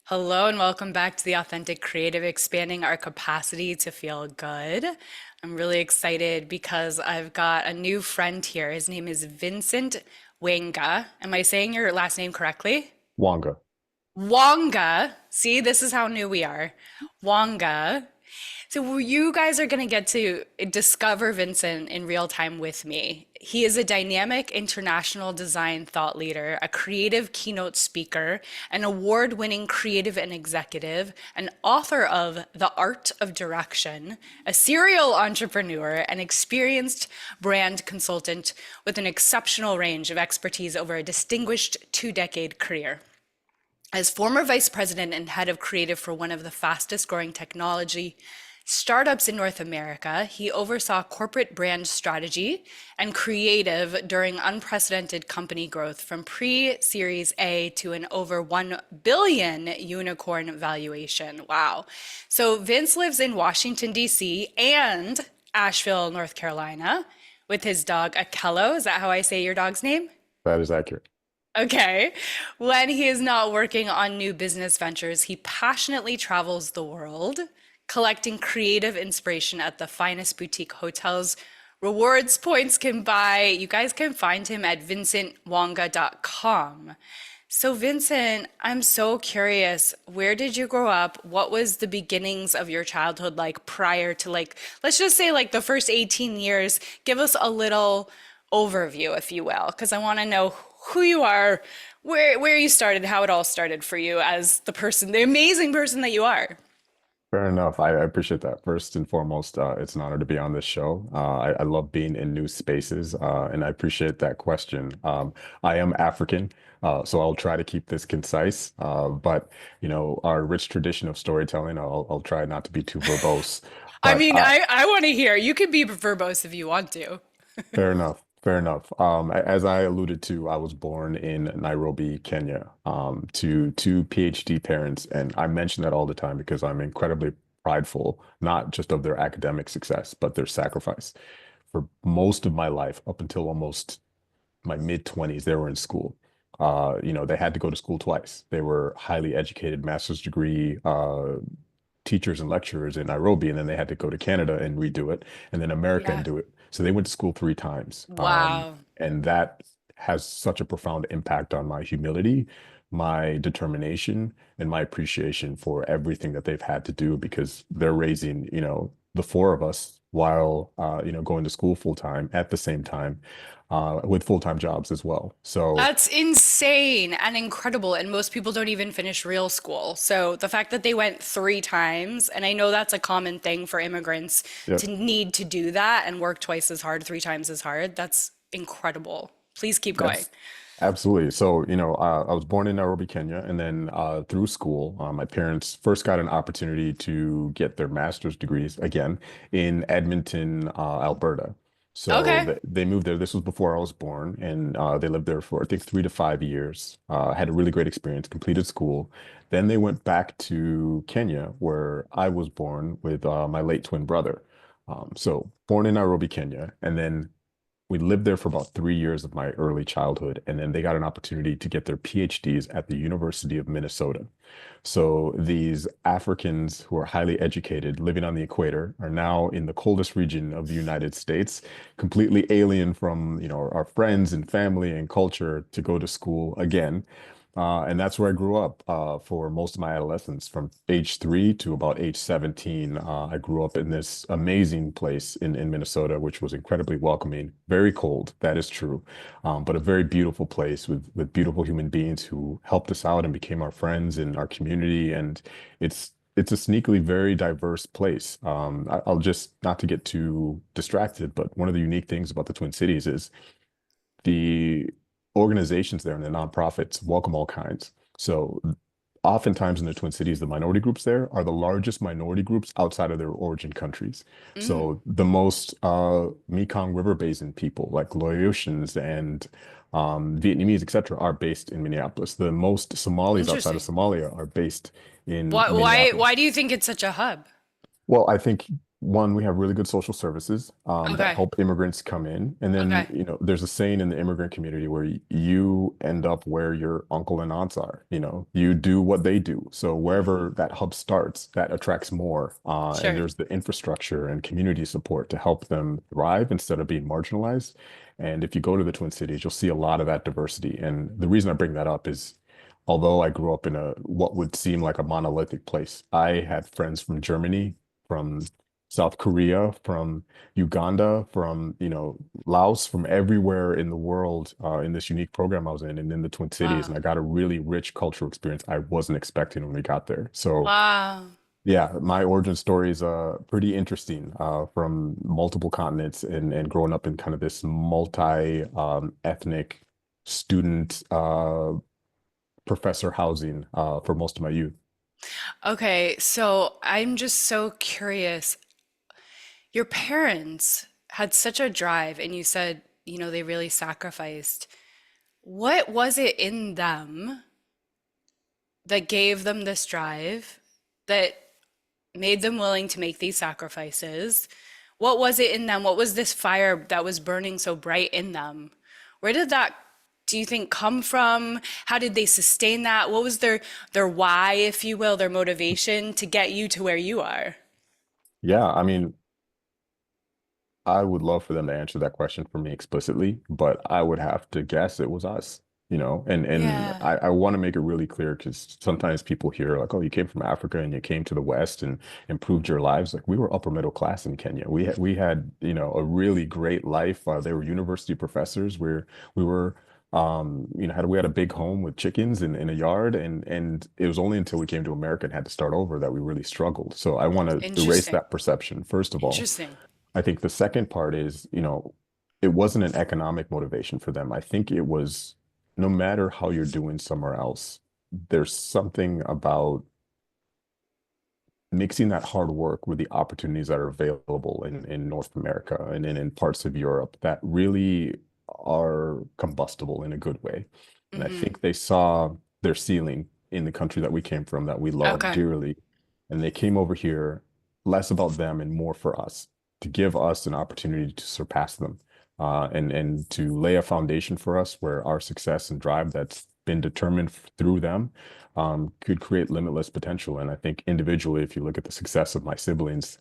Hello and welcome back to the Authentic Creative, expanding our capacity to feel good. I'm really excited because I've got a new friend here. His name is Vincent Wanga. Am I saying your last name correctly? Wanga. Wanga. See, this is how new we are. Wanga. So you guys are going to get to discover Vincent in real time with me. He is a dynamic international design thought leader, a creative keynote speaker, an award-winning creative and executive, an author of The Art of Direction, a serial entrepreneur, an experienced brand consultant with an exceptional range of expertise over a distinguished two-decade career. As former vice president and head of creative for one of the fastest growing technology startups in North America, he oversaw corporate brand strategy and creative during unprecedented company growth from pre-Series A to an over 1 billion unicorn valuation. Wow. So Vince lives in Washington, D.C. and Asheville, North Carolina with his dog Akello. Is that how I say your dog's name? That is accurate. Okay. When he is not working on new business ventures, he passionately travels the world, collecting creative inspiration at the finest boutique hotels. Rewards points can buy. You guys can find him at vincentwanga.com. So, Vincent, I'm so curious. Where did you grow up? What was the beginnings of your childhood like prior to, like, let's just say, like, the first 18 years? Give us a little overview, if you will, because I want to know who you are, where you started, how it all started for you as the person, the amazing person that you are. Fair enough. I appreciate that. First and foremost, it's an honor to be on this show. I love being in new spaces, and I appreciate that question. I am African, so I'll try to keep this concise. But our rich tradition of storytelling, I'll try not to be too verbose. I But mean, I want to hear. You can be verbose if you want to. Fair enough. Fair enough. As I alluded to, I was born in Nairobi, Kenya, to two PhD parents, and I mention that all the time because I'm incredibly prideful, not just of their academic success, but their sacrifice. For most of my life, up until almost my mid 20s, they were in school. They had to go to school twice. They were highly educated, master's degree teachers and lecturers in Nairobi, and then they had to go to Canada and redo it, and then America and Yeah. do it. So they went to school three times. Wow. And that has such a profound impact on my humility, my determination, and my appreciation for everything that they've had to do because they're raising, the four of us while, going to school full time at the same time, with full-time jobs as well. So That's insane and incredible. And most people don't even finish real school. So the fact that they went three times, and I know that's a common thing for immigrants yeah, to need to do that and work twice as hard, three times as hard. That's incredible. Please keep going. that's absolutely. So, I was born in Nairobi, Kenya, and then through school, my parents first got an opportunity to get their master's degrees again in Edmonton, Alberta. So Okay. they moved there. This was before I was born, and they lived there for I think 3 to 5 years. Had a really great experience, completed school. Then they went back to Kenya, where I was born with my late twin brother. So born in Nairobi, Kenya, and then we lived there for about 3 years of my early childhood, and then they got an opportunity to get their PhDs at the University of Minnesota. So these Africans who are highly educated, living on the equator, are now in the coldest region of the United States, completely alien from, our friends and family and culture to go to school again. And that's where I grew up for most of my adolescence, from age 3 to about age 17. I grew up in this amazing place in Minnesota, which was incredibly welcoming, very cold, that is true, but a very beautiful place with beautiful human beings who helped us out and became our friends in our community. And it's a sneakily very diverse place. I'll just, not to get too distracted, but one of the unique things about the Twin Cities is the organizations there and the nonprofits welcome all kinds. So oftentimes in the Twin Cities, the minority groups there are the largest minority groups outside of their origin countries. Mm, So the most Mekong River Basin people, like Laotians and Vietnamese, etc., are based in Minneapolis. The most Somalis outside of interesting. Somalia are based in Why Minneapolis. do you think it's such a hub? Well, I think one, we have really good social services that Okay. help immigrants come in. And then, Okay. there's a saying in the immigrant community where you end up where your uncle and aunts are. You do what they do. So Hmm. wherever that hub starts, that attracts more. And Sure. there's the infrastructure and community support to help them thrive instead of being marginalized. And if you go to the Twin Cities, you'll see a lot of that diversity. And the reason I bring that up is although I grew up in a what would seem like a monolithic place, I had friends from Germany, from South Korea, from Uganda, from Laos, from everywhere in the world in this unique program I was in, and in the Twin Cities, and Wow. I got a really rich cultural experience I wasn't expecting when we got there. So Wow. yeah, my origin story is pretty interesting from multiple continents and growing up in kind of this multi ethnic student professor housing for most of my youth. Okay, so I'm just so curious. Your parents had such a drive, and you said, they really sacrificed. What was it in them that gave them this drive, that made them willing to make these sacrifices? What was it in them? What was this fire that was burning so bright in them? Where did that, do you think, come from? How did they sustain that? What was their why, if you will, their motivation to get you to where you are? Yeah, I mean, I would love for them to answer that question for me explicitly, but I would have to guess it was us, and Yeah. I want to make it really clear because sometimes people hear like, oh, you came from Africa and you came to the West and improved your lives. Like we were upper middle class in Kenya. We had, a really great life. They were university professors where we were we had a big home with chickens in a yard, and it was only until we came to America and had to start over that we really struggled. So I want to erase Interesting. that perception, first of all. Interesting. I think the second part is, it wasn't an economic motivation for them. I think it was no matter how you're doing somewhere else, there's something about mixing that hard work with the opportunities that are available in North America and in parts of Europe that really are combustible in a good way. And I Hmm. think they saw their ceiling in the country that we came from, that we love Okay. dearly. And they came over here less about them and more for us, to give us an opportunity to surpass them, and to lay a foundation for us where our success and drive that's been determined through them could create limitless potential. And I think individually, if you look at the success of my siblings,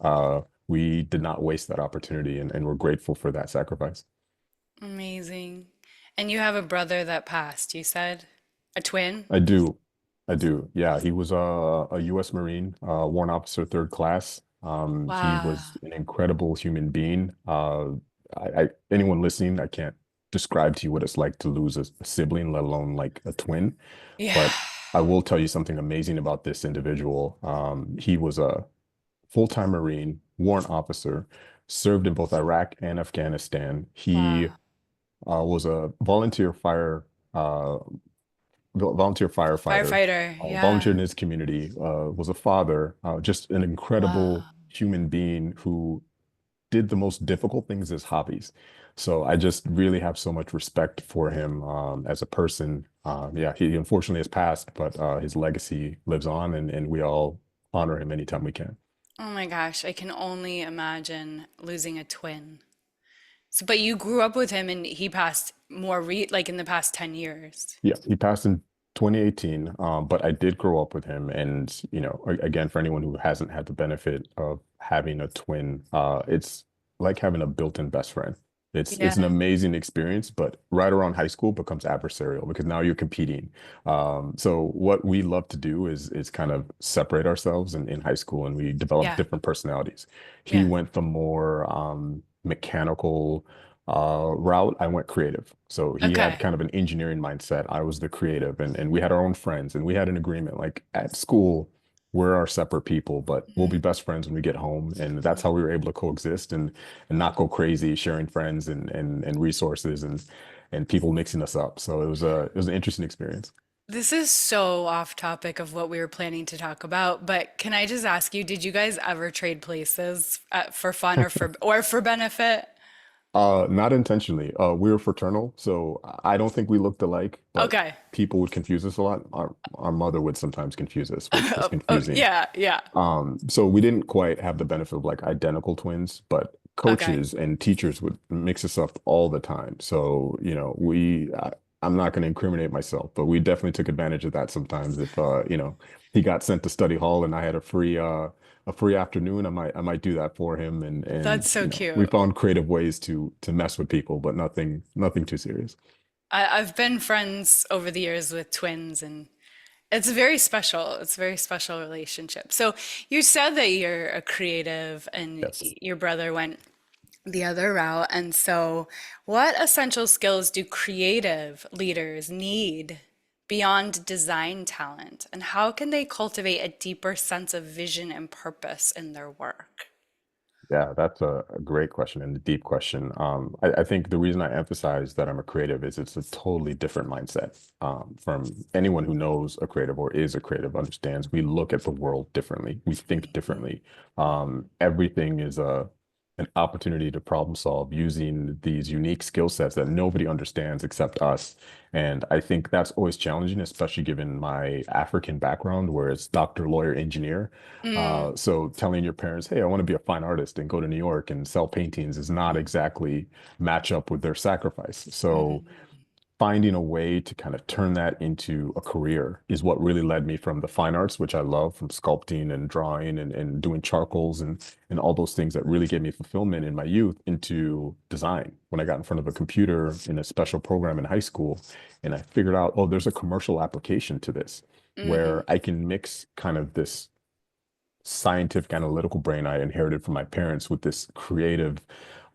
we did not waste that opportunity, and we're grateful for that sacrifice. Amazing. And you have a brother that passed, you said? A twin? I do. I do. Yeah, he was a U.S. Marine, warrant officer, third class. He Wow. was an incredible human being. Anyone listening, I can't describe to you what it's like to lose a sibling, let alone like a twin. Yeah. But I will tell you something amazing about this individual. He was a full-time Marine, warrant officer, served in both Iraq and Afghanistan. He Wow. was a uh, volunteer firefighter, Firefighter. volunteered Yeah. in his community, was a father, just an incredible Wow. human being who did the most difficult things as hobbies. So I just really have so much respect for him as a person. Yeah, he unfortunately has passed, but his legacy lives on, and we all honor him anytime we can. Oh my gosh, I can only imagine losing a twin. So, but you grew up with him and he passed like in the past 10 years. Yeah, he passed in 2018, but I did grow up with him. And, again, for anyone who hasn't had the benefit of having a twin, it's like having a built-in best friend. It's an Yeah. amazing experience, but right around high school becomes adversarial because now you're competing. So what we love to do is kind of separate ourselves in high school, and we develop Yeah. different personalities. He Yeah. went the more mechanical route. I went creative. So he had Okay. kind of an engineering mindset. I was the creative, and we had our own friends, and we had an agreement like at school, we're our separate people, but we'll be Mhm. best friends when we get home. And that's how we were able to coexist and not go crazy sharing friends and resources and people mixing us up. So it was an interesting experience. This is so off topic of what we were planning to talk about, but can I just ask you, did you guys ever trade places for fun or for benefit? Not intentionally. We were fraternal, so I don't think we looked alike, but Okay. people would confuse us a lot. Our mother would sometimes confuse us, which was Oh, confusing. yeah, yeah. So we didn't quite have the benefit of like identical twins, but Okay. coaches and teachers would mix us up all the time. So, I'm not going to incriminate myself, but we definitely took advantage of that sometimes. If he got sent to study hall and I had a free afternoon, I might do that for him. And That's so we cute. found creative ways to mess with people, but nothing too serious. I've been friends over the years with twins, and it's very special. It's a very special relationship. So you said that you're a creative and Yes. your brother went the other route. And so, what essential skills do creative leaders need beyond design talent? And how can they cultivate a deeper sense of vision and purpose in their work? Yeah, that's a great question and a deep question. I think the reason I emphasize that I'm a creative is it's a totally different mindset. From anyone who knows a creative or is a creative understands we look at the world differently. We think differently. Everything is an opportunity to problem solve using these unique skill sets that nobody understands except us. And I think that's always challenging, especially given my African background, where it's doctor, lawyer, engineer. Mm, So telling your parents, hey, I want to be a fine artist and go to New York and sell paintings is not exactly match up with their sacrifice. So mhm, finding a way to kind of turn that into a career is what really led me from the fine arts, which I love, from sculpting and drawing and doing charcoals and all those things that really gave me fulfillment in my youth, into design. When I got in front of a computer in a special program in high school, and I figured out, oh, there's a commercial application to this mhm, where I can mix kind of this scientific analytical brain I inherited from my parents with this creative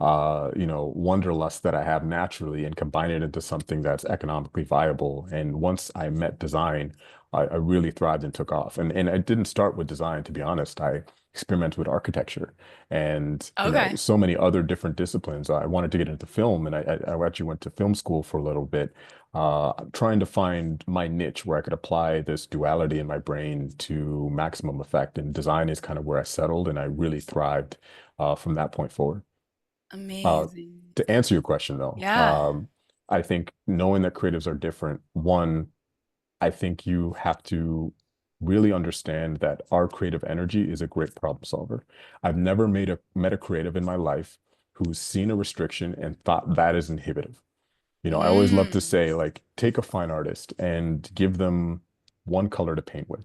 wanderlust that I have naturally, and combine it into something that's economically viable. And once I met design, I really thrived and took off. And I didn't start with design, to be honest. I experimented with architecture and Okay. so many other different disciplines. I wanted to get into film, and I actually went to film school for a little bit, trying to find my niche where I could apply this duality in my brain to maximum effect. And design is kind of where I settled, and I really thrived from that point forward. Uh, Amazing. to answer your question, though, Yeah. I think knowing that creatives are different, one, I think you have to really understand that our creative energy is a great problem solver. I've never met a creative in my life who's seen a restriction and thought that is inhibitive. I always love to Mm, say, like, take a fine artist and give them one color to paint with.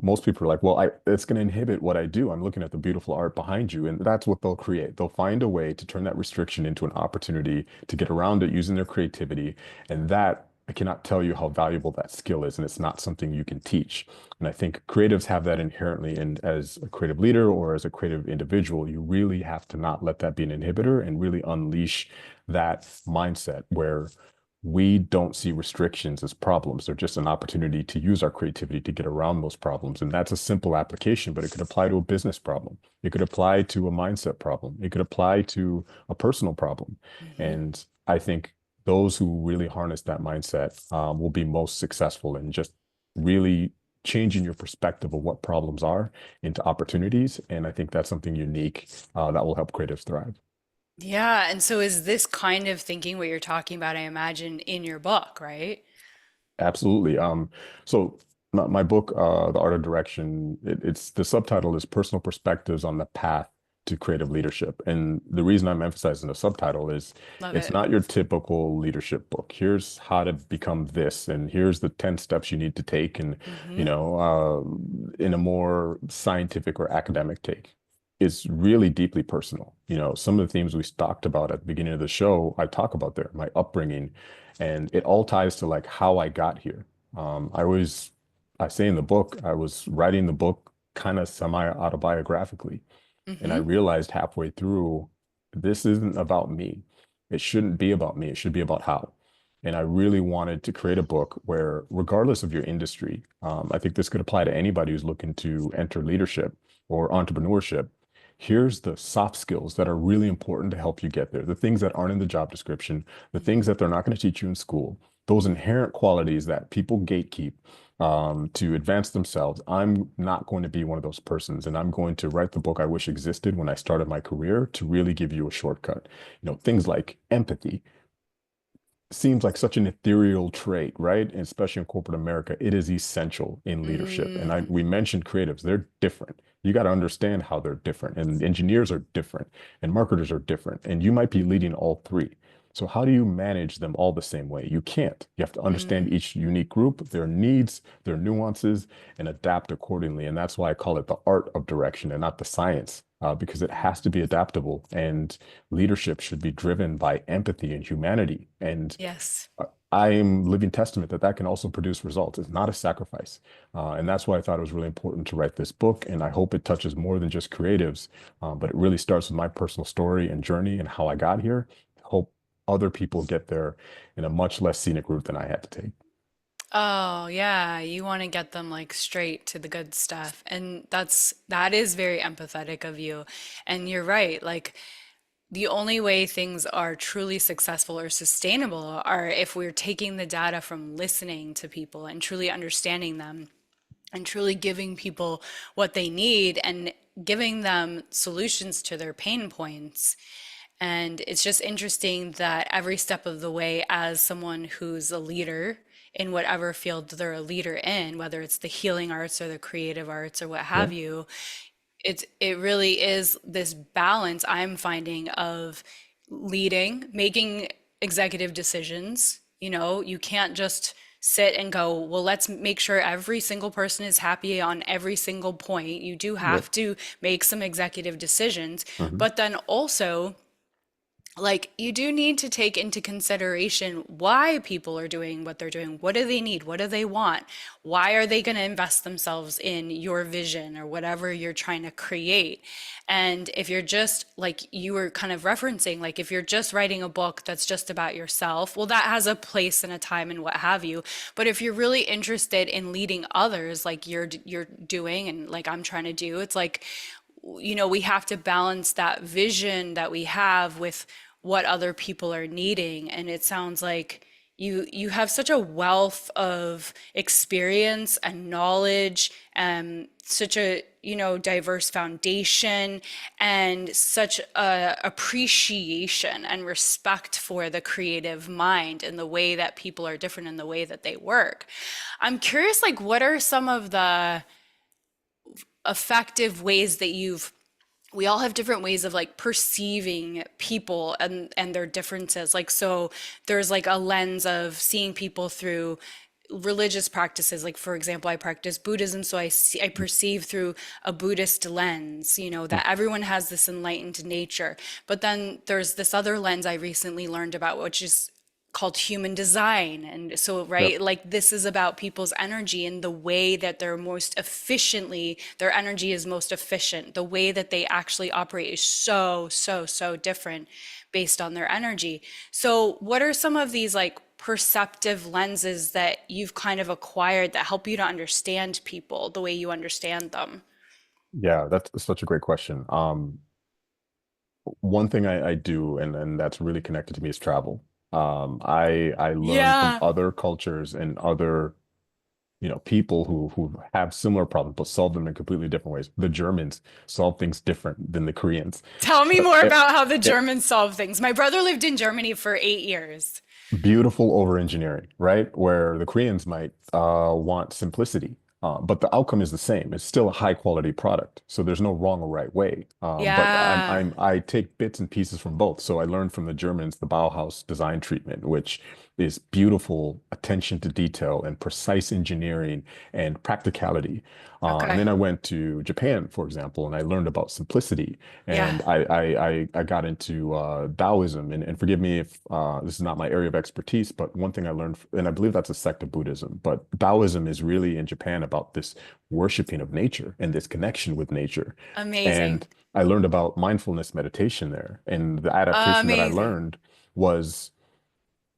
Most people are like, well, it's going to inhibit what I do. I'm looking at the beautiful art behind you. And that's what they'll create. They'll find a way to turn that restriction into an opportunity to get around it using their creativity. And that, I cannot tell you how valuable that skill is. And it's not something you can teach. And I think creatives have that inherently. And as a creative leader or as a creative individual, you really have to not let that be an inhibitor and really unleash that mindset where we don't see restrictions as problems. They're just an opportunity to use our creativity to get around those problems. And that's a simple application, but it could apply to a business problem. It could apply to a mindset problem. It could apply to a personal problem. mhm. And I think those who really harness that mindset will be most successful in just really changing your perspective of what problems are into opportunities. And I think that's something unique that will help creatives thrive. Yeah. And so, is this kind of thinking what you're talking about, I imagine, in your book, right? Absolutely. So my book, The Art of Direction, it's the subtitle is Personal Perspectives on the Path to Creative Leadership. And the reason I'm emphasizing the subtitle is Love it's it. not your typical leadership book. Here's how to become this, and here's the 10 steps you need to take, and Hmm. in a more scientific or academic take. It's really deeply personal. Some of the themes we talked about at the beginning of the show, I talk about there, my upbringing, and it all ties to like how I got here. I say in the book, I was writing the book kind of semi-autobiographically, and I Hmm. realized halfway through, this isn't about me. It shouldn't be about me. It should be about how. And I really wanted to create a book where, regardless of your industry, I think this could apply to anybody who's looking to enter leadership or entrepreneurship. Here's the soft skills that are really important to help you get there. The things that aren't in the job description, the things Hmm. that they're not going to teach you in school, those inherent qualities that people gatekeep, to advance themselves. I'm not going to be one of those persons, and I'm going to write the book I wish existed when I started my career to really give you a shortcut. Things like empathy seems like such an ethereal trait, right? And especially in corporate America, it is essential in leadership. And Mm, we mentioned creatives, they're different. You got to understand how they're different. And engineers are different, and marketers are different. And you might be leading all three. So how do you manage them all the same way? You can't. You have to understand mm, each unique group, their needs, their nuances, and adapt accordingly. And that's why I call it the art of direction and not the science, because it has to be adaptable. And leadership should be driven by empathy and humanity. And yes. I am living testament that that can also produce results. It's not a sacrifice. And that's why I thought it was really important to write this book. And I hope it touches more than just creatives, but it really starts with my personal story and journey and how I got here. Hope other people get there in a much less scenic route than I had to take. Oh, yeah, you want to get them like straight to the good stuff. And that is very empathetic of you. And you're right. Like the only way things are truly successful or sustainable are if we're taking the data from listening to people and truly understanding them and truly giving people what they need and giving them solutions to their pain points. And it's just interesting that every step of the way, as someone who's a leader in whatever field they're a leader in, whether it's the healing arts or the creative arts or what Yeah. have you, it really is this balance I'm finding of leading, making executive decisions. You can't just sit and go, well, let's make sure every single person is happy on every single point. You do Yep. have to make some executive decisions, Mhm. but then also like you do need to take into consideration why people are doing what they're doing. What do they need? What do they want? Why are they going to invest themselves in your vision or whatever you're trying to create? And if you're just like you were kind of referencing, like if you're just writing a book that's just about yourself, well, that has a place and a time and what have you. But if you're really interested in leading others, like you're doing and like I'm trying to do, it's like we have to balance that vision that we have with what other people are needing. And it sounds like you have such a wealth of experience and knowledge and such a diverse foundation and such a appreciation and respect for the creative mind and the way that people are different in the way that they work. I'm curious, like, what are some of the effective ways that we all have different ways of like perceiving people and their differences. Like so there's like a lens of seeing people through religious practices. Like for example, I practice Buddhism, so I perceive through a Buddhist lens, that everyone has this enlightened nature. But then there's this other lens I recently learned about, which is called human design. And so, Yep. right, like this is about people's energy and the way that their energy is most efficient. The way that they actually operate is so, so, so different based on their energy. So, what are some of these like perceptive lenses that you've kind of acquired that help you to understand people the way you understand them? Yeah, that's such a great question. One thing I do, and that's really connected to me, is travel. I learn from Yeah. other cultures and other, people who have similar problems but solve them in completely different ways. The Germans solve things different than the Koreans. Tell me But more about how the Germans solve things. My brother lived in Germany for 8 years. beautiful over engineering, right? Where the Koreans might want simplicity, but the outcome is the same. It's still a high quality product, so there's no wrong or right way. But Yeah. I take bits and pieces from both. So I learned from the Germans the Bauhaus design treatment, which is beautiful attention to detail and precise engineering and practicality. And Okay. then I went to Japan, for example, and I learned about simplicity. Yeah. And I got into Taoism. And forgive me if this is not my area of expertise, but one thing I learned, and I believe that's a sect of Buddhism, but Taoism is really in Japan about this worshiping of nature and this connection with nature. Amazing. And I learned about mindfulness meditation there. And the adaptation that I Amazing. learned was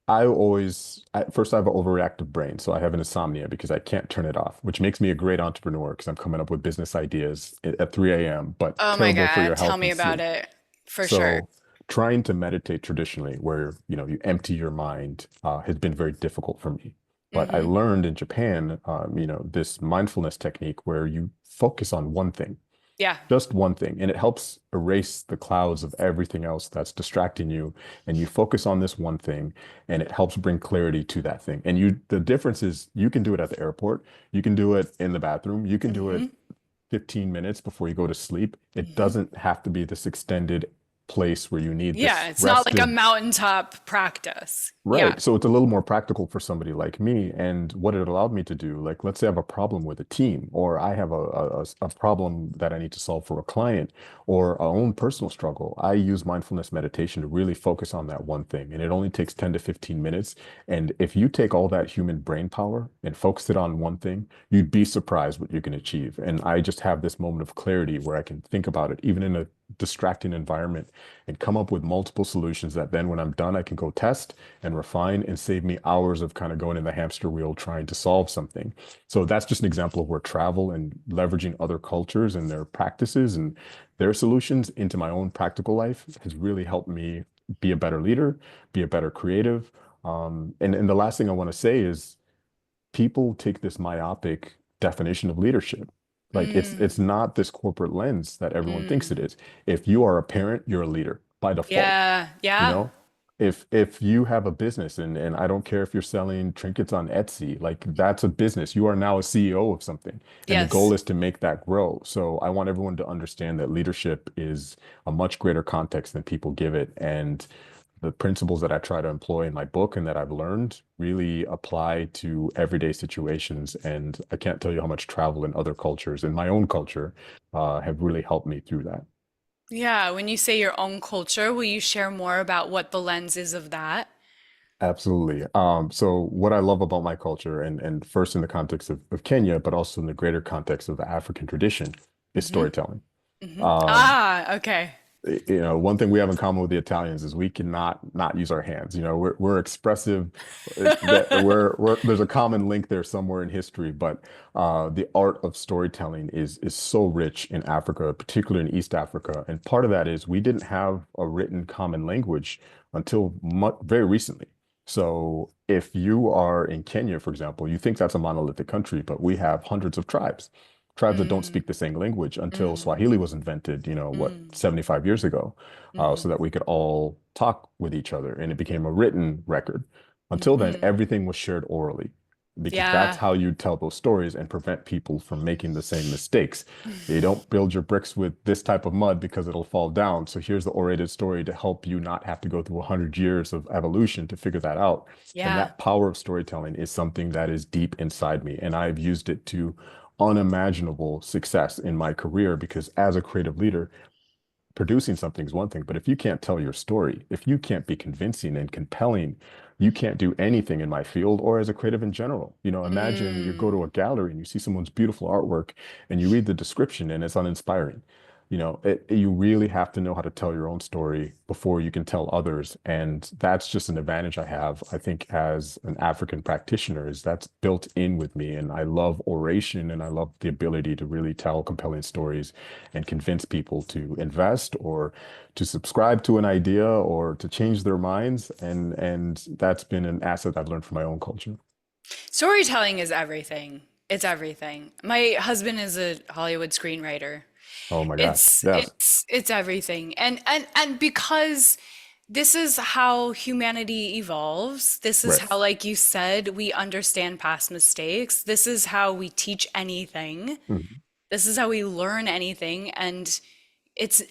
at first I have an overreactive brain, so I have an insomnia because I can't turn it off, which makes me a great entrepreneur because I'm coming up with business ideas at 3 a.m., but Oh my terrible for your God. Tell health me and about sleep. it. For sure. So trying to meditate traditionally where, you empty your mind, has been very difficult for me. But I Mm-hmm. learned in Japan, this mindfulness technique where you focus on one thing, Yeah. just one thing, and it helps erase the clouds of everything else that's distracting you. And you focus on this one thing, and it helps bring clarity to that thing. And the difference is you can do it at the airport, you can do it in the bathroom, you can do it Mm-hmm. 15 minutes before you go to sleep. It Mm-hmm. doesn't have to be this extended place where you need Yeah, this it's not like a rested. mountaintop practice. Yeah. Right. So it's a little more practical for somebody like me. And what it allowed me to do, like, let's say I have a problem with a team, or I have a problem that I need to solve for a client, or a own personal struggle. I use mindfulness meditation to really focus on that one thing. And it only takes 10 to 15 minutes. And if you take all that human brain power and focus it on one thing, you'd be surprised what you can achieve. And I just have this moment of clarity where I can think about it, even in a distracting environment, and come up with multiple solutions that then when I'm done, I can go test and refine and save me hours of kind of going in the hamster wheel trying to solve something. So that's just an example of where travel and leveraging other cultures and their practices and their solutions into my own practical life has really helped me be a better leader, be a better creative. And the last thing I want to say is people take this myopic definition of leadership. Like Mm, it's not this corporate lens that everyone thinks it mm. is. If you are a parent, you're a leader by default. Yeah. You Yeah. know, if you have a business, and I don't care if you're selling trinkets on Etsy, like that's a business. You are now a CEO of something, and the goal Yes. is to make that grow. So I want everyone to understand that leadership is a much greater context than people give it. And the principles that I try to employ in my book and that I've learned really apply to everyday situations. And I can't tell you how much travel in other cultures and my own culture have really helped me through that. Yeah. When you say your own culture, will you share more about what the lens is of that? Absolutely. So what I love about my culture, and first in the context of Kenya, but also in the greater context of the African tradition, is Hmm. storytelling. Hmm. Um, Ah, okay. one thing we have in common with the Italians is we cannot not use our hands. We're expressive. That there's a common link there somewhere in history, but the art of storytelling is so rich in Africa, particularly in East Africa. And part of that is we didn't have a written common language until very recently. So if you are in Kenya, for example, you think that's a monolithic country, but we have hundreds of tribes that don't Mm, speak the same language until mm, Swahili was invented, what, mm, 75 years ago, so mm, that we could all talk with each other and it became a written record. Until then, mm. everything was shared orally because that's Yeah. how you tell those stories and prevent people from making the same mistakes. You don't build your bricks with this type of mud because it'll fall down. So here's the orated story to help you not have to go through 100 years of evolution to figure that out. And Yeah. that power of storytelling is something that is deep inside me. And I've used it to unimaginable success in my career because as a creative leader, producing something is one thing, but if you can't tell your story, if you can't be convincing and compelling, you can't do anything in my field or as a creative in general. Imagine you go Mm. to a gallery and you see someone's beautiful artwork and you read the description and it's uninspiring. You really have to know how to tell your own story before you can tell others. And that's just an advantage I have, I think, as an African practitioner, is that's built in with me. And I love oration and I love the ability to really tell compelling stories and convince people to invest or to subscribe to an idea or to change their minds. And that's been an asset I've learned from my own culture. Storytelling is everything. It's everything. My husband is a Hollywood screenwriter. Oh my gosh. It's Yes. it's it's everything. And because this is how humanity evolves. This is Right. how, like you said, we understand past mistakes. This is how we teach anything. Mhm. This is how we learn anything. And it's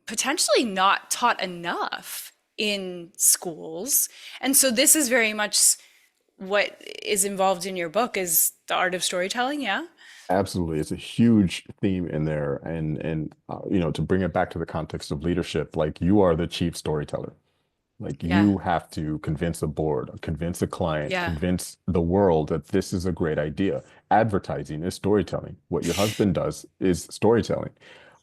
potentially not taught enough in schools. And so this is very much what is involved in your book is the art of storytelling, yeah? Absolutely. It's a huge theme in there. And to bring it back to the context of leadership, like you are the chief storyteller. Like Yeah. you have to convince a board, convince a client, Yeah. convince the world that this is a great idea. Advertising is storytelling. What your husband does is storytelling.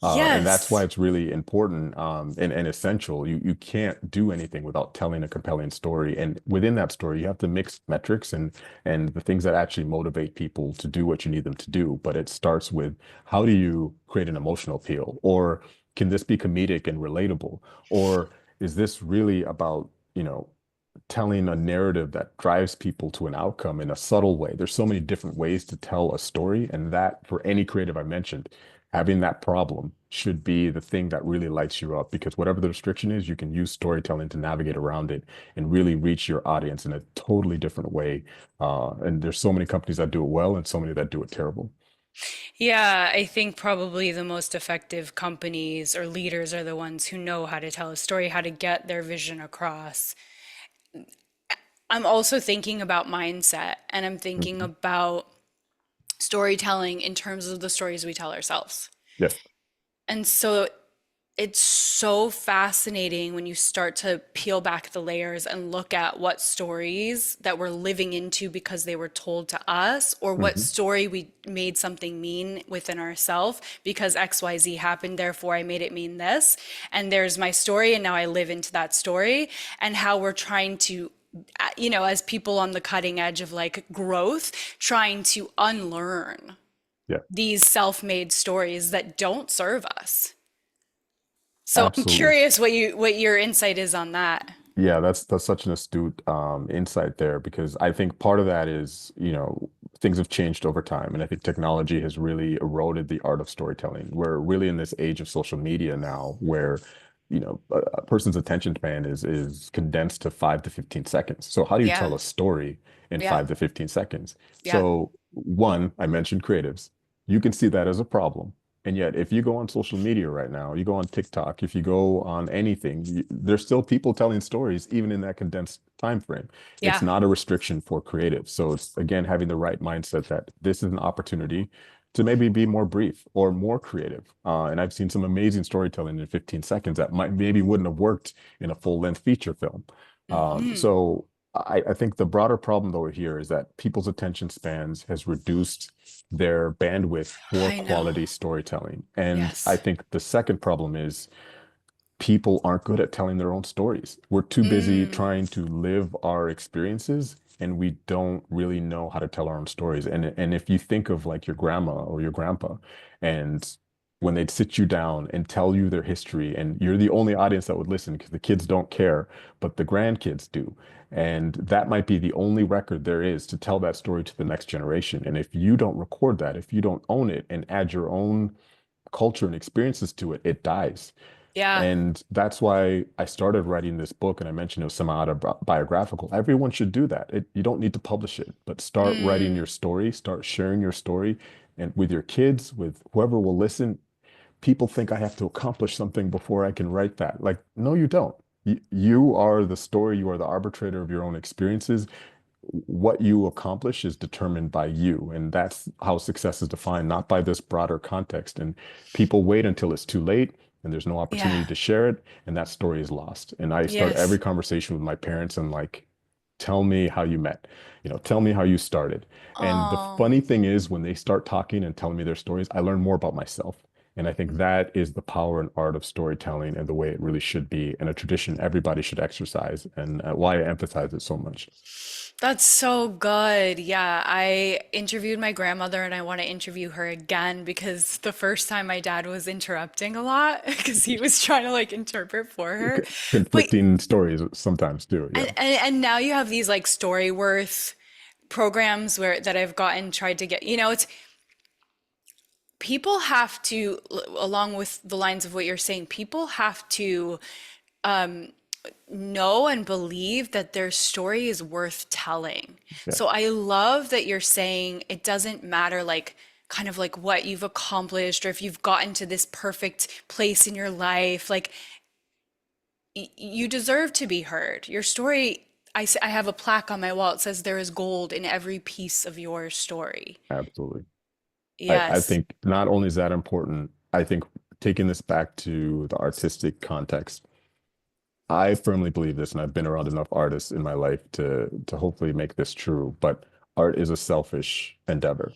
And that's why Yes. it's really important and essential. You can't do anything without telling a compelling story. And within that story, you have to mix metrics and the things that actually motivate people to do what you need them to do. But it starts with how do you create an emotional appeal? Or can this be comedic and relatable? Or is this really about, you know, telling a narrative that drives people to an outcome in a subtle way. There's so many different ways to tell a story, and that for any creative I mentioned, having that problem should be the thing that really lights you up because whatever the restriction is, you can use storytelling to navigate around it and really reach your audience in a totally different way. And there's so many companies that do it well and so many that do it terrible. Yeah, I think probably the most effective companies or leaders are the ones who know how to tell a story, how to get their vision across. I'm also thinking about mindset and I'm thinking Mhm. about storytelling in terms of the stories we tell ourselves. Yes. And so it's so fascinating when you start to peel back the layers and look at what stories that we're living into because they were told to us, or what Hmm. story we made something mean within ourselves because XYZ happened, therefore I made it mean this. And there's my story, and now I live into that story, and how we're trying to, as people on the cutting edge of like growth, trying to unlearn Yeah, these self-made stories that don't serve us. So I'm absolutely. curious what your insight is on that. Yeah, that's such an astute insight there because I think part of that is, things have changed over time, and I think technology has really eroded the art of storytelling. We're really in this age of social media now, where, a person's attention span is condensed to 5 to 15 seconds. So how do you Yeah. tell a story in Yeah. 5 to 15 seconds? Yeah. So one, I mentioned creatives. You can see that as a problem. And yet, if you go on social media right now, you go on TikTok, if you go on anything, there's still people telling stories, even in that condensed time frame. It's Yeah. not a restriction for creatives. So it's again having the right mindset that this is an opportunity to maybe be more brief or more creative. And I've seen some amazing storytelling in 15 seconds that might maybe wouldn't have worked in a full-length feature film. Hmm. So I think the broader problem though here is that people's attention spans has reduced their bandwidth for I know. quality storytelling. And I Yes. think the second problem is people aren't good at telling their own stories. We're too busy Mm. trying to live our experiences and we don't really know how to tell our own stories. And if you think of like your grandma or your grandpa and when they'd sit you down and tell you their history and you're the only audience that would listen because the kids don't care, but the grandkids do. And that might be the only record there is to tell that story to the next generation. And if you don't record that, if you don't own it and add your own culture and experiences to it, it dies. Yeah. And that's why I started writing this book, and I mentioned it was semi-autobiographical. Everyone should do that. You don't need to publish it, but start writing Mm. your story, start sharing your story, and with your kids, with whoever will listen. People think I have to accomplish something before I can write that. Like, no, you don't. You are the story, you are the arbitrator of your own experiences. What you accomplish is determined by you. And that's how success is defined, not by this broader context. And people wait until it's too late and there's no Yeah. opportunity to share it. And that story is lost. And I start every Yes. conversation with my parents and like, tell me how you met, tell me how you started. And the Oh. funny thing is, when they start talking and telling me their stories, I learn more about myself. And I think that is the power and art of storytelling and the way it really should be, and a tradition everybody should exercise, and why I emphasize it so much. That's so good. Yeah, I interviewed my grandmother and I want to interview her again because the first time my dad was interrupting a lot because he was trying to like interpret for her. But Conflicting stories sometimes too. Yeah, and now you have these like Storyworth programs where that I've gotten tried to get, it's people have to, along with the lines of what you're saying, people have to know and believe that their story is worth telling. yeah, So I love that you're saying it doesn't matter like kind of like what you've accomplished or if you've gotten to this perfect place in your life. Like you deserve to be heard. Your story, I have a plaque on my wall. It says there is gold in every piece of your story. absolutely. I Yes. think not only is that important, I think taking this back to the artistic context, I firmly believe this, and I've been around enough artists in my life to hopefully make this true. But art is a selfish endeavor.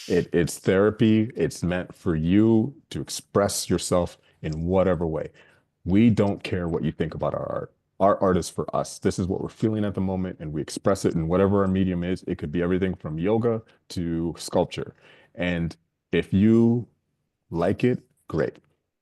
It's therapy. It's meant for you to express yourself in whatever way. We don't care what you think about our art. Our art is for us. This is what we're feeling at the moment, and we express it in whatever our medium is. It could be everything from yoga to sculpture. And if you like it, great.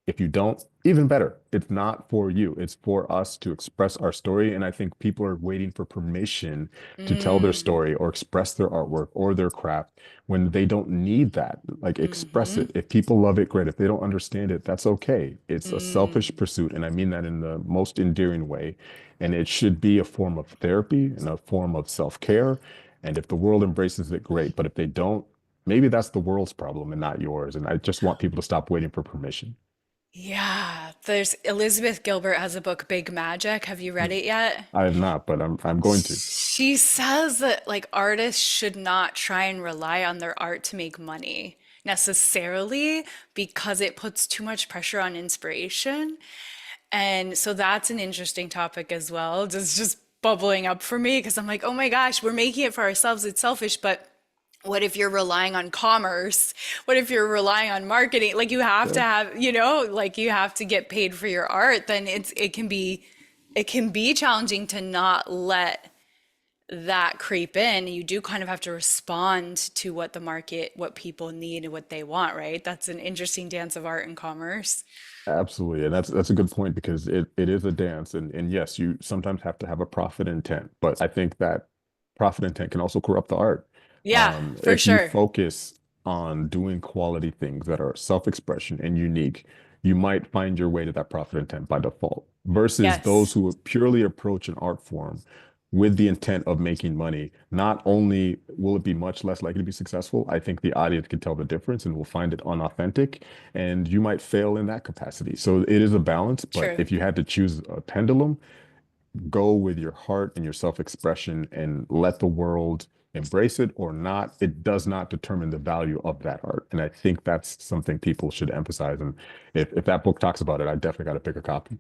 If you don't, even better. It's not for you. It's for us to express our story. And I think people are waiting for permission to tell their Mm, story or express their artwork or their craft when they don't need that. Like express mm-hmm, it. If people love it, great. If they don't understand it, that's okay. It's a selfish mm. pursuit. And I mean that in the most endearing way. And it should be a form of therapy and a form of self-care. And if the world embraces it, great. But if they don't, maybe that's the world's problem and not yours. And I just want people to stop waiting for permission. Yeah, there's Elizabeth Gilbert has a book, Big Magic. Have you read Mm. it yet? I have not, but I'm going to. She says that like artists should not try and rely on their art to make money necessarily because it puts too much pressure on inspiration. And so that's an interesting topic as well. Just bubbling up for me because I'm like, oh my gosh, we're making it for ourselves. It's selfish, but what if you're relying on commerce? What if you're relying on marketing? Like you have to Yeah, have, like you have to get paid for your art, then it can be challenging to not let that creep in. You do kind of have to respond to what the market, what people need and what they want, right? That's an interesting dance of art and commerce. absolutely. And that's a good point because it is a dance. And yes, you sometimes have to have a profit intent, but I think that profit intent can also corrupt the art. Yeah, for If you sure. focus on doing quality things that are self-expression and unique, you might find your way to that profit intent by default versus those Yes, who purely approach an art form with the intent of making money. Not only will it be much less likely to be successful, I think the audience can tell the difference and will find it unauthentic, and you might fail in that capacity. So it is a balance, but true. if you had to choose a pendulum, go with your heart and your self-expression and let the world embrace it or not. It does not determine the value of that art. And I think that's something people should emphasize. And if that book talks about it, I definitely got to pick a copy.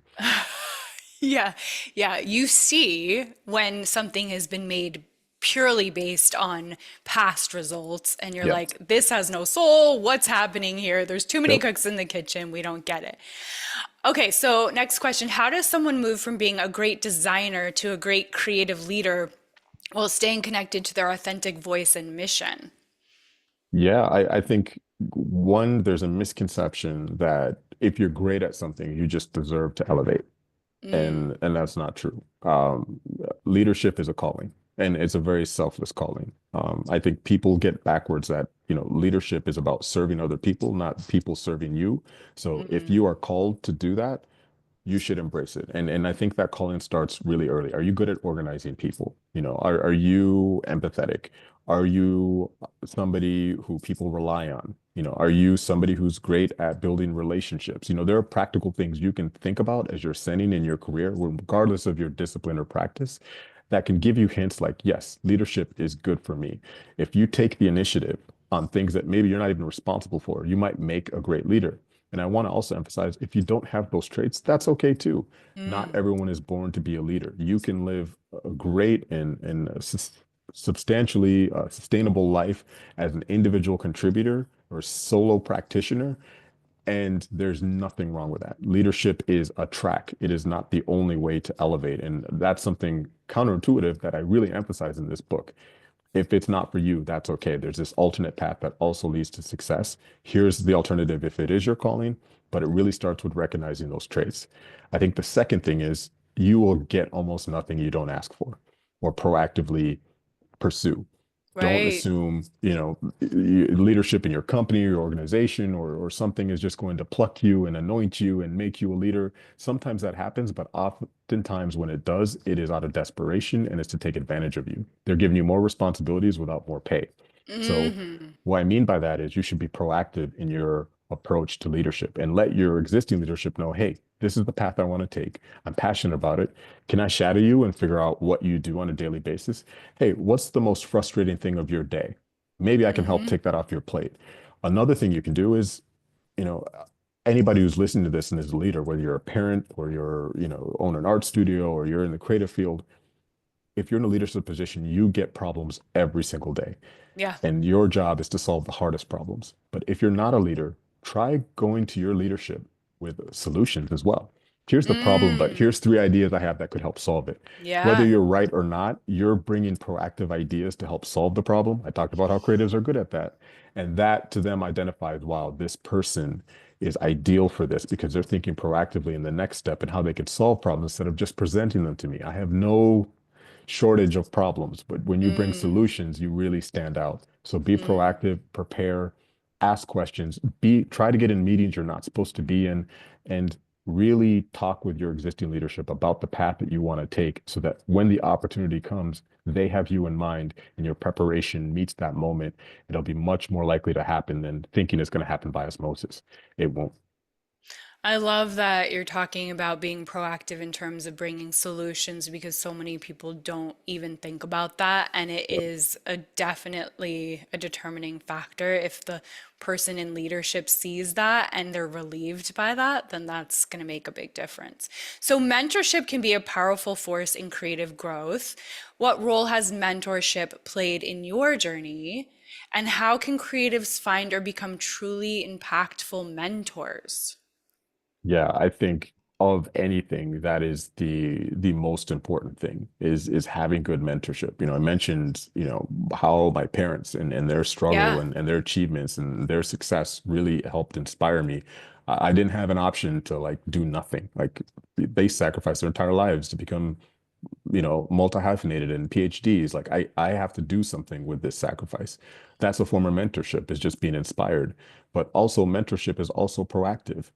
Yeah, yeah. You see when something has been made purely based on past results, and you're Yeah. like, this has no soul. What's happening here? There's too many Yep. cooks in the kitchen. We don't get it. Okay, so next question. How does someone move from being a great designer to a great creative leader while staying connected to their authentic voice and mission? Yeah, I think one, there's a misconception that if you're great at something, you just deserve to elevate. Mm, And that's not true. Leadership is a calling, and it's a very selfless calling. I think people get backwards that, leadership is about serving other people, not people serving you. So if you mm, are called to do that, you should embrace it. And I think that calling starts really early. Are you good at organizing people? Are you empathetic? Are you somebody who people rely on? Are you somebody who's great at building relationships? There are practical things you can think about as you're ascending in your career, regardless of your discipline or practice, that can give you hints like, yes, leadership is good for me. If you take the initiative on things that maybe you're not even responsible for, you might make a great leader. And I want to also emphasize if you don't have those traits, that's okay too. Not mm, everyone is born to be a leader. You can live a great and substantially sustainable life as an individual contributor or solo practitioner. And there's nothing wrong with that. Leadership is a track, it is not the only way to elevate. And that's something counterintuitive that I really emphasize in this book. If it's not for you, that's okay. There's this alternate path that also leads to success. Here's the alternative if it is your calling, but it really starts with recognizing those traits. I think the second thing is you will get almost nothing you don't ask for or proactively pursue. Don't right. assume, leadership in your company, your organization, or something is just going to pluck you and anoint you and make you a leader. Sometimes that happens, but oftentimes when it does, it is out of desperation and it's to take advantage of you. They're giving you more responsibilities without more pay. So Hmm. what I mean by that is you should be proactive in your approach to leadership and let your existing leadership know, hey, this is the path I want to take. I'm passionate about it. Can I shadow you and figure out what you do on a daily basis? Hey, what's the most frustrating thing of your day? Maybe I can help Hmm. take that off your plate. Another thing you can do is, you know, anybody who's listening to this and is a leader, whether you're a parent or you're, own an art studio or you're in the creative field, if you're in a leadership position, you get problems every single day. Yeah. And your job is to solve the hardest problems. But if you're not a leader, try going to your leadership with solutions as well. Here's the problem, but Mm, here's three ideas I have that could help solve it. Whether yeah. you're right or not, you're bringing proactive ideas to help solve the problem. I talked about how creatives are good at that. And that to them identifies, wow, this person is ideal for this because they're thinking proactively in the next step and how they could solve problems instead of just presenting them to me. I have no shortage of problems, but when you bring Mm, solutions, you really stand out. So be mm. proactive, prepare, ask questions, be try to get in meetings you're not supposed to be in, and really talk with your existing leadership about the path that you want to take so that when the opportunity comes, they have you in mind and your preparation meets that moment. It'll be much more likely to happen than thinking it's going to happen by osmosis. It won't. I love that you're talking about being proactive in terms of bringing solutions because so many people don't even think about that. And it Yep. is a definitely a determining factor. If the person in leadership sees that and they're relieved by that, then that's going to make a big difference. So, mentorship can be a powerful force in creative growth. What role has mentorship played in your journey? And how can creatives find or become truly impactful mentors? Yeah, I think of anything that is the most important thing is having good mentorship. I mentioned, how my parents and their struggle Yeah. and their achievements and their success really helped inspire me. I didn't have an option to like do nothing. Like they sacrificed their entire lives to become multi-hyphenated and PhDs. Like I have to do something with this sacrifice. That's a form of mentorship, is just being inspired. But also mentorship is also proactive.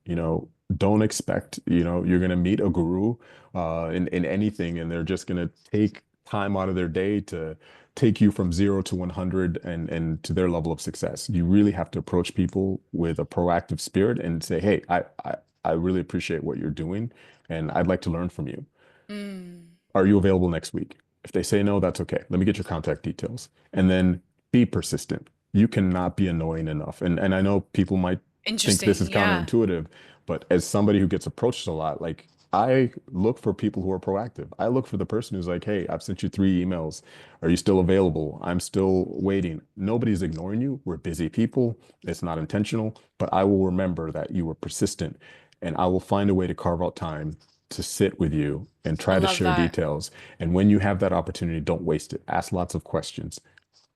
Don't expect, you're going to meet a guru in anything and they're just going to take time out of their day to take you from 0 to 100 and to their level of success. You really have to approach people with a proactive spirit and say, hey, I really appreciate what you're doing and I'd like to learn from you. Mm. Are you available next week? If they say no, that's okay. Let me get your contact details. And then be persistent. You cannot be annoying enough. And I know people might think this Interesting. is Yeah. counterintuitive, but as somebody who gets approached a lot, like I look for people who are proactive. I look for the person who's like, hey, I've sent you 3 emails. Are you still available? I'm still waiting. Nobody's ignoring you. We're busy people. It's not intentional, but I will remember that you were persistent and I will find a way to carve out time to sit with you and I try to love share that. details. And when you have that opportunity, don't waste it. Ask lots of questions.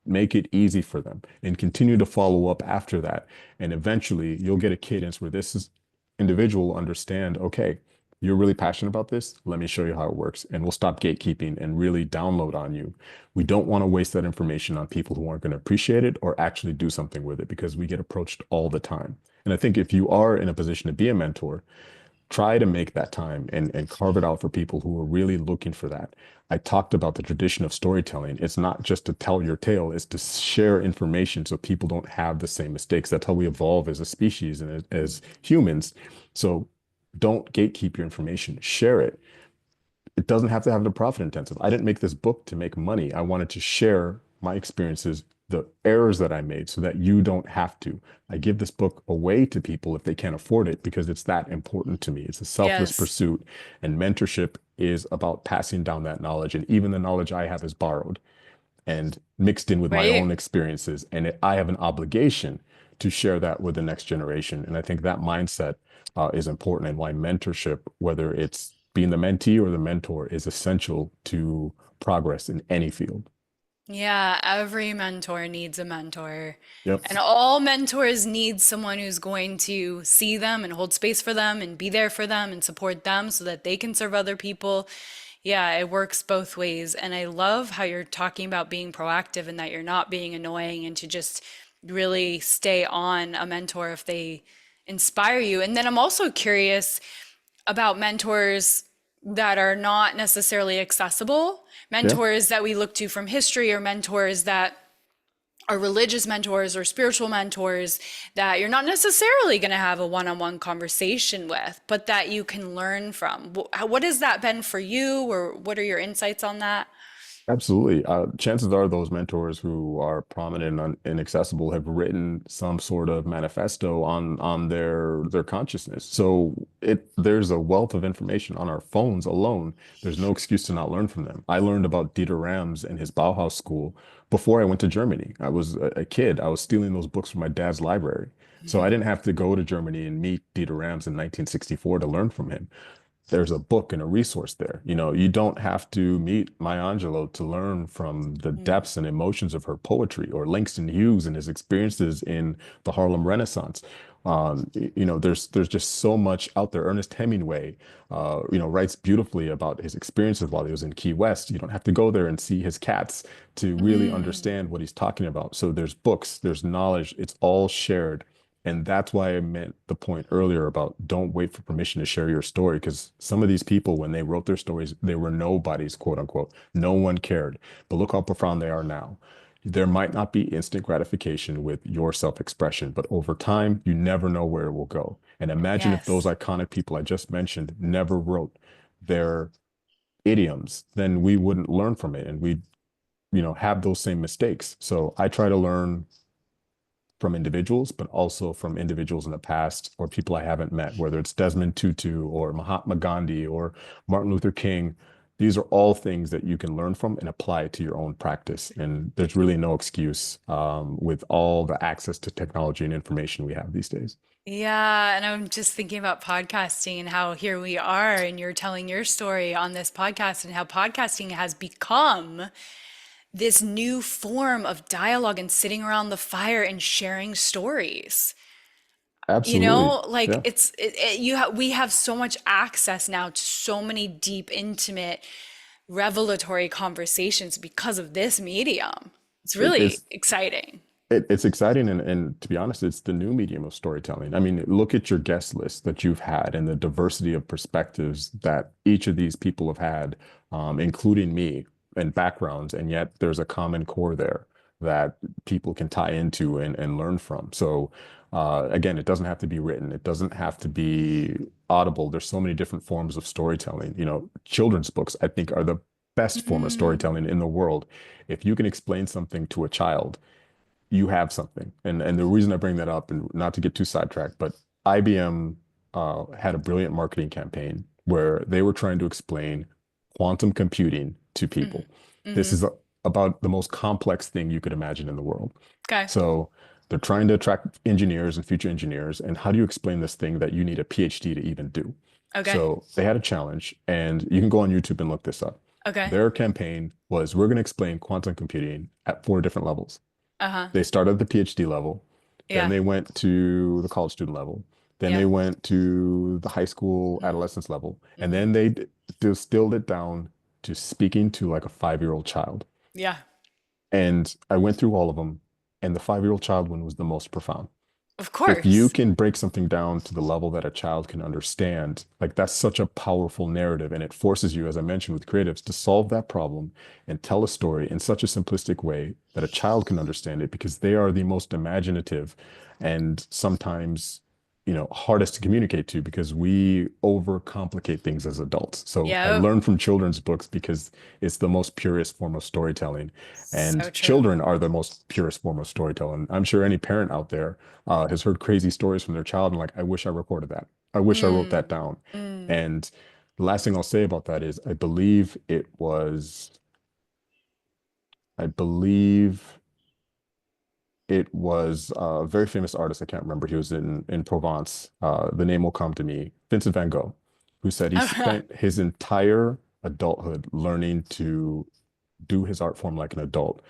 Make it easy for them and continue to follow up after that. And eventually you'll get a cadence where individual will understand, okay, you're really passionate about this. Let me show you how it works. And we'll stop gatekeeping and really download on you. We don't want to waste that information on people who aren't going to appreciate it or actually do something with it because we get approached all the time. And I think if you are in a position to be a mentor, try to make that time and carve it out for people who are really looking for that. I talked about the tradition of storytelling. It's not just to tell your tale, it's to share information so people don't have the same mistakes. That's how we evolve as a species and as humans. So don't gatekeep your information, share it. It doesn't have to have the profit intensive. I didn't make this book to make money. I wanted to share my experiences, the errors that I made so that you don't have to. I give this book away to people if they can't afford it because it's that important to me. It's a selfless Yes. pursuit, and mentorship is about passing down that knowledge. And even the knowledge I have is borrowed and mixed in with my Right? own experiences. And I have an obligation to share that with the next generation. And I think that mindset is important and why mentorship, whether it's being the mentee or the mentor, is essential to progress in any field. Yeah, every mentor needs a mentor. Yep. And all mentors need someone who's going to see them and hold space for them and be there for them and support them so that they can serve other people. Yeah, it works both ways. And I love how you're talking about being proactive and that you're not being annoying and to just really stay on a mentor if they inspire you. And then I'm also curious about mentors that are not necessarily accessible, Yeah. mentors that we look to from history, or mentors that are religious mentors or spiritual mentors that you're not necessarily going to have a one-on-one conversation with, but that you can learn from. What has that been for you, or what are your insights on that? Absolutely. Chances are those mentors who are prominent and inaccessible have written some sort of manifesto on their consciousness. So there's a wealth of information on our phones alone. There's no excuse to not learn from them. I learned about Dieter Rams and his Bauhaus school before I went to Germany. I was a kid. I was stealing those books from my dad's library. So I didn't have to go to Germany and meet Dieter Rams in 1964 to learn from him. there's a book and a resource there. You don't have to meet Maya Angelou to learn from the Mm. depths and emotions of her poetry, or Langston Hughes and his experiences in the Harlem Renaissance. There's just so much out there. Ernest Hemingway, writes beautifully about his experiences while he was in Key West. You don't have to go there and see his cats to really Mm. understand what he's talking about. So there's books, there's knowledge, it's all shared. And that's why I meant the point earlier about don't wait for permission to share your story. Because some of these people, when they wrote their stories, they were nobodies, quote unquote. No one cared. But look how profound they are now. There might not be instant gratification with your self-expression, but over time, you never know where it will go. And imagine if those Yes. iconic people I just mentioned never wrote their idioms, then we wouldn't learn from it and we'd, have those same mistakes. So I try to learn from individuals, but also from individuals in the past or people I haven't met, whether it's Desmond Tutu or Mahatma Gandhi or Martin Luther King. These are all things that you can learn from and apply to your own practice. And there's really no excuse with all the access to technology and information we have these days. Yeah, and I'm just thinking about podcasting and how here we are, and you're telling your story on this podcast, and how podcasting has become this new form of dialogue and sitting around the fire and sharing stories. You Absolutely. know, like Yeah. we have so much access now to so many deep, intimate, revelatory conversations because of this medium. It's It, really it's exciting. it's exciting, and to be honest, it's the new medium of storytelling. I mean, look at your guest list that you've had and the diversity of perspectives that each of these people have had, including me, and backgrounds, and yet there's a common core there that people can tie into and learn from. So, again, it doesn't have to be written. It doesn't have to be audible. There's so many different forms of storytelling. Children's books, I think, are the best form of Mm, storytelling in the world. If you can explain something to a child, you have something. And the reason I bring that up, and not to get too sidetracked, but IBM had a brilliant marketing campaign where they were trying to explain quantum computing to mm, people. This mm-hmm. is about the most complex thing you could imagine in the world. Okay. So they're trying to attract engineers and future engineers. And how do you explain this thing that you need a PhD to even do? Okay. So they had a challenge, and you can go on YouTube and look this up. Okay. Their campaign was, we're going to explain quantum computing at 4 different levels. Uh-huh. They started at the PhD level, then Yeah. they went to the college student level, then Yeah. they went to the high school Mm, adolescence level, and mm-hmm. then they distilled it down to speaking to like a 5-year-old child. Yeah. And I went through all of them, and the 5-year-old child one was the most profound. Of If you course. can break something down to the level that a child can understand, like that's such a powerful narrative. And it forces you, as I mentioned with creatives, to solve that problem and tell a story in such a simplistic way that a child can understand it, because they are the most imaginative and sometimes, hardest to communicate to, because we overcomplicate things as adults. So I Yep. learn from children's books because it's the most purest form of storytelling. So And true. children are the most purest form of storytelling. I'm sure any parent out there has heard crazy stories from their child and like, I wish I recorded that. I wish I wrote that Mm, down. mm. And the last thing I'll say about that is I believe it was a very famous artist. I can't remember. He was in Provence. The name will come to me. Vincent Van Gogh, who said he spent his entire adulthood learning to do his art form like an adult.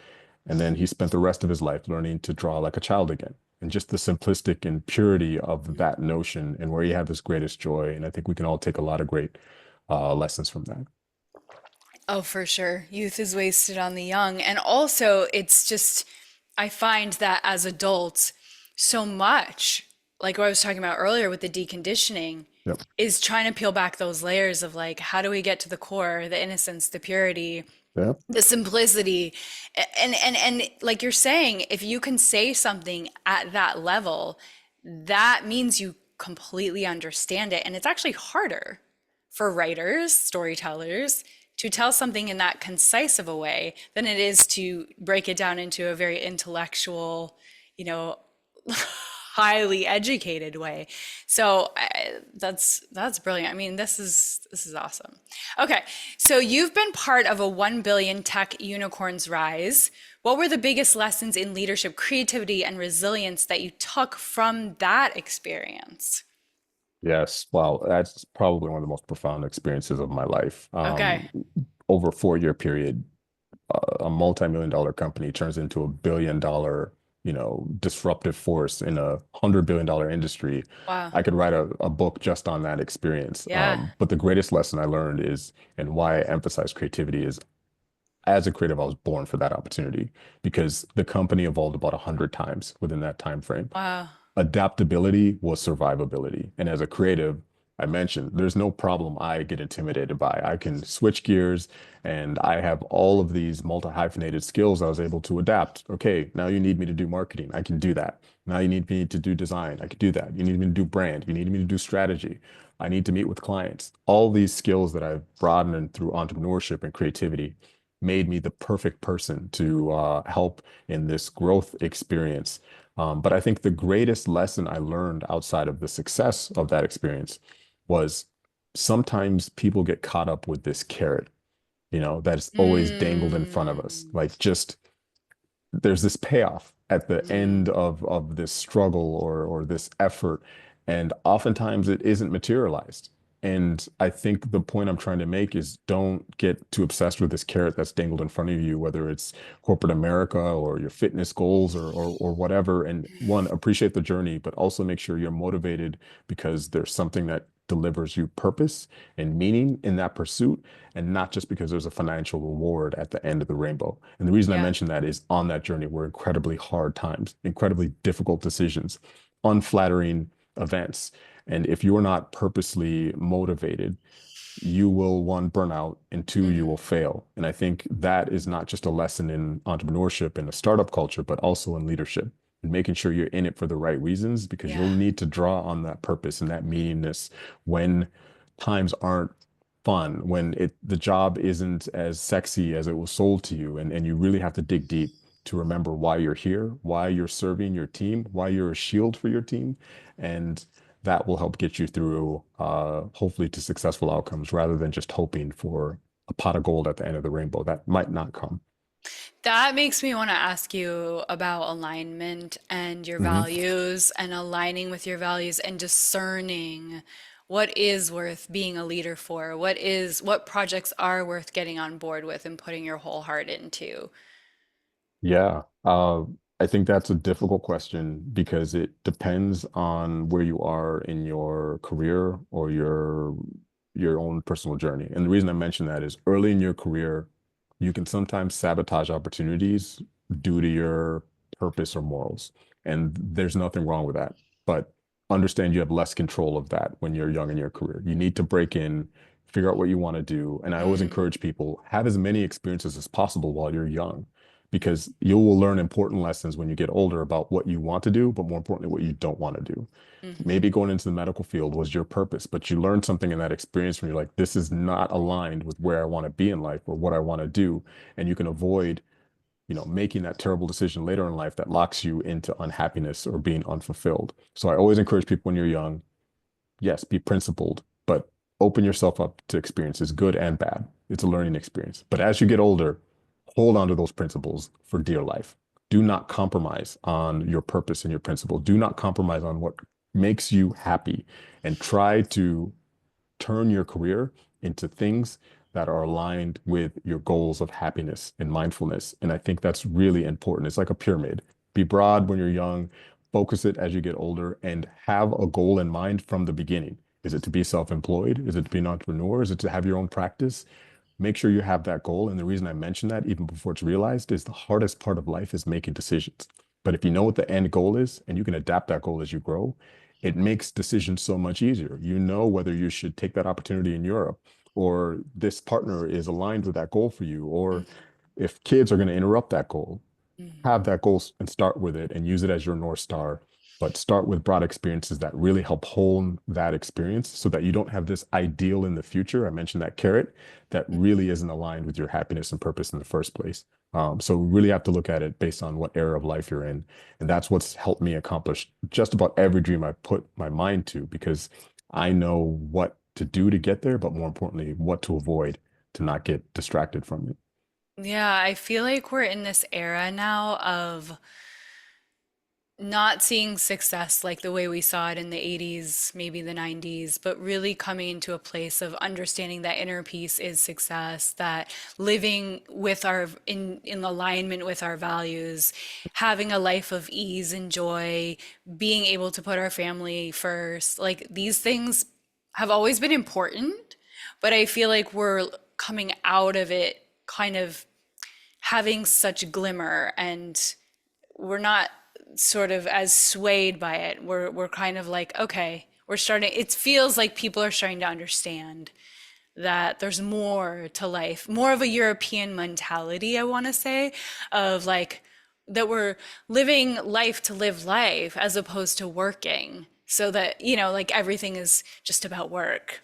And then he spent the rest of his life learning to draw like a child again. And just the simplistic and purity of that notion, and where he had this greatest joy. And I think we can all take a lot of great lessons from that. Oh, for sure. Youth is wasted on the young. And also, it's just, I find that as adults, so much, like what I was talking about earlier with the deconditioning, Yep. is trying to peel back those layers of like, how do we get to the core, the innocence, the purity, Yep. the simplicity. And like you're saying, if you can say something at that level, that means you completely understand it. And it's actually harder for writers, storytellers, to tell something in that concise of a way than it is to break it down into a very intellectual, you know, highly educated way. So that's brilliant. I mean, this is awesome. Okay, so you've been part of a 1 billion tech unicorns rise. What were the biggest lessons in leadership, creativity, and resilience that you took from that experience? Yes. Wow. That's probably one of the most profound experiences of my life. Okay. Over a 4 year period, a multi-million dollar company turns into $1 billion, disruptive force in a $100 billion industry. Wow. I could write a book just on that experience. Yeah. But the greatest lesson I learned is, and why I emphasize creativity is, as a creative, I was born for that opportunity because the company evolved about 100 times within that time frame. Wow. Adaptability was survivability. And as a creative, I mentioned there's no problem I get intimidated by. I can switch gears and I have all of these multi-hyphenated skills I was able to adapt. Okay, now you need me to do marketing. I can do that. Now you need me to do design. I can do that. You need me to do brand. You need me to do strategy. I need to meet with clients. All these skills that I've broadened through entrepreneurship and creativity made me the perfect person to help in this growth experience. But I think the greatest lesson I learned outside of the success of that experience was sometimes people get caught up with this carrot, that's always dangled in front of us. Mm. Like, just there's this payoff at the end Mm. of this struggle or this effort, and oftentimes it isn't materialized. And I think the point I'm trying to make is don't get too obsessed with this carrot that's dangled in front of you, whether it's corporate America or your fitness goals or whatever. And one, appreciate the journey, but also make sure you're motivated because there's something that delivers you purpose and meaning in that pursuit, and not just because there's a financial reward at the end of the rainbow. And the reason I Yeah. mention that is on that journey were incredibly hard times, incredibly difficult decisions, unflattering events. And if you're not purposely motivated, you will, one, burn out, and two, you Mm. will fail. And I think that is not just a lesson in entrepreneurship and a startup culture, but also in leadership and making sure you're in it for the right reasons, because you'll Yeah. need to draw on that purpose and that meaningness when times aren't fun, when the job isn't as sexy as it was sold to you, and you really have to dig deep to remember why you're here, why you're serving your team, why you're a shield for your team. And that will help get you through, hopefully, to successful outcomes rather than just hoping for a pot of gold at the end of the rainbow that might not come. That makes me want to ask you about alignment and your Mhm. values and aligning with your values and discerning what is worth being a leader for, what projects are worth getting on board with and putting your whole heart into. Yeah, I think that's a difficult question because it depends on where you are in your career or your own personal journey. And the reason I mention that is early in your career, you can sometimes sabotage opportunities due to your purpose or morals. And there's nothing wrong with that. But understand you have less control of that when you're young in your career. You need to break in, figure out what you want to do. And I always Mm, encourage people, have as many experiences as possible while you're young, because you will learn important lessons when you get older about what you want to do, but more importantly, what you don't want to do. hmm Maybe going into the medical field was your purpose, but you learned something in that experience when you're like, this is not aligned with where I want to be in life or what I want to do. And you can avoid, making that terrible decision later in life that locks you into unhappiness or being unfulfilled. So I always encourage people when you're young, yes, be principled, but open yourself up to experiences, good and bad. It's a learning experience. But as you get older, hold on to those principles for dear life. Do not compromise on your purpose and your principle. Do not compromise on what makes you happy, and try to turn your career into things that are aligned with your goals of happiness and mindfulness. And I think that's really important. It's like a pyramid. Be broad when you're young, focus it as you get older, and have a goal in mind from the beginning. Is it to be self-employed? Is it to be an entrepreneur? Is it to have your own practice? Make sure you have that goal. And the reason I mention that, even before it's realized, is the hardest part of life is making decisions. But if you know what the end goal is and you can adapt that goal as you grow, it makes decisions so much easier. You know whether you should take that opportunity in Europe, or this partner is aligned with that goal for you, or if kids are going to interrupt that goal, have that goal and start with it and use it as your North Star. But start with broad experiences that really help hone that experience so that you don't have this ideal in the future. I mentioned that carrot that really isn't aligned with your happiness and purpose in the first place. So we really have to look at it based on what era of life you're in. And that's what's helped me accomplish just about every dream I put my mind to, because I know what to do to get there, but more importantly, what to avoid to not get distracted from it. Yeah, I feel like we're in this era now of not seeing success like the way we saw it in the 80s, maybe the 90s, but really coming into a place of understanding that inner peace is success, that living with our in alignment with our values, having a life of ease and joy, being able to put our family first. Like these things have always been important, but I feel like we're coming out of it kind of having such glimmer, and we're not sort of as swayed by it. We're kind of like, okay, we're starting, it feels like people are starting to understand that there's more to life, more of a European mentality, I want to say, of like that we're living life to live life as opposed to working. So that, like everything is just about work.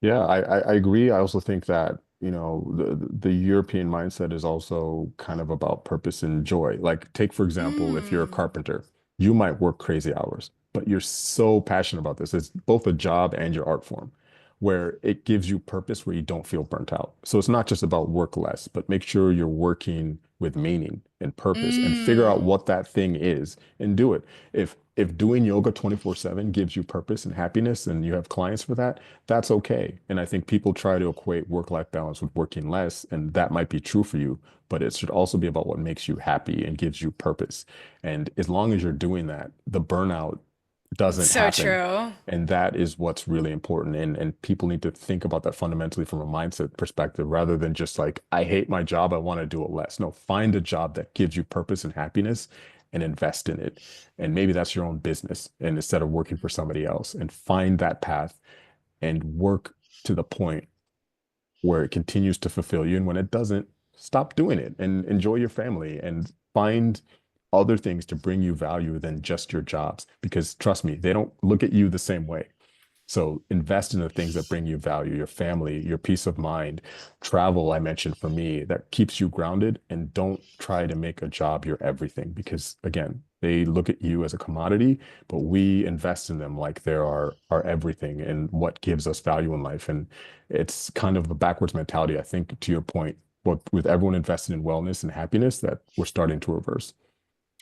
Yeah, I agree. I also think that, the European mindset is also kind of about purpose and joy. Like, take, for example, if you're a Mm. carpenter, you might work crazy hours, but you're so passionate about this. It's both a job and your art form, where it gives you purpose where you don't feel burnt out. So it's not just about work less, but make sure you're working with meaning and purpose and figure out Mm. what that thing is and do it. If doing yoga 24/7 gives you purpose and happiness and you have clients for that, that's okay. And I think people try to equate work-life balance with working less, and that might be true for you, but it should also be about what makes you happy and gives you purpose. And as long as you're doing that, the burnout doesn't So happen. true. And that is what's really important. And people need to think about that fundamentally from a mindset perspective rather than just like, I hate my job, I want to do it less. No, find a job that gives you purpose and happiness and invest in it. And maybe that's your own business. And instead of working for somebody else, and find that path and work to the point where it continues to fulfill you. And when it doesn't, stop doing it and enjoy your family and find other things to bring you value than just your jobs. Because trust me, they don't look at you the same way. So invest in the things that bring you value, your family, your peace of mind, travel, I mentioned for me, that keeps you grounded. And don't try to make a job your everything because again, they look at you as a commodity, but we invest in them like they're our everything and what gives us value in life. And it's kind of a backwards mentality, I think, to your point, but with everyone invested in wellness and happiness, that we're starting to reverse.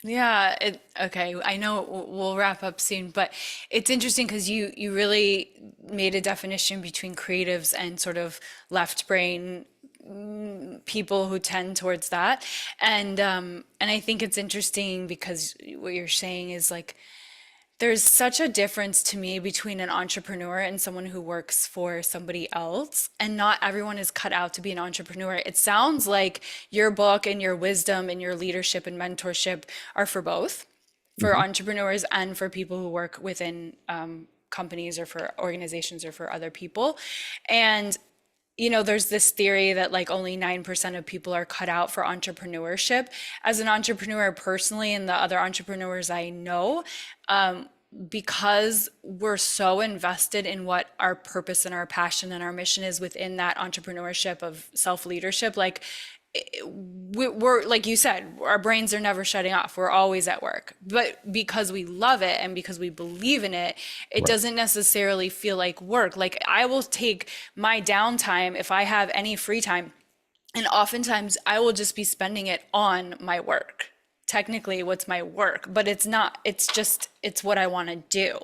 Yeah, okay. I know we'll wrap up soon, but it's interesting because you really made a definition between creatives and sort of left brain people who tend towards that. And I think it's interesting because what you're saying is like there's such a difference to me between an entrepreneur and someone who works for somebody else, and not everyone is cut out to be an entrepreneur. It sounds like your book and your wisdom and your leadership and mentorship are for both, for Mhm. entrepreneurs and for people who work within companies or for organizations or for other people. And there's this theory that like only 9% of people are cut out for entrepreneurship. As an entrepreneur personally, and the other entrepreneurs I know, because we're so invested in what our purpose and our passion and our mission is within that entrepreneurship of self-leadership, like we're like you said, our brains are never shutting off. We're always at work. But because we love it and because we believe in it, it Right. doesn't necessarily feel like work. Like I will take my downtime if I have any free time, and oftentimes I will just be spending it on my work. Technically, what's my work, but it's not, it's just, it's what I want to do.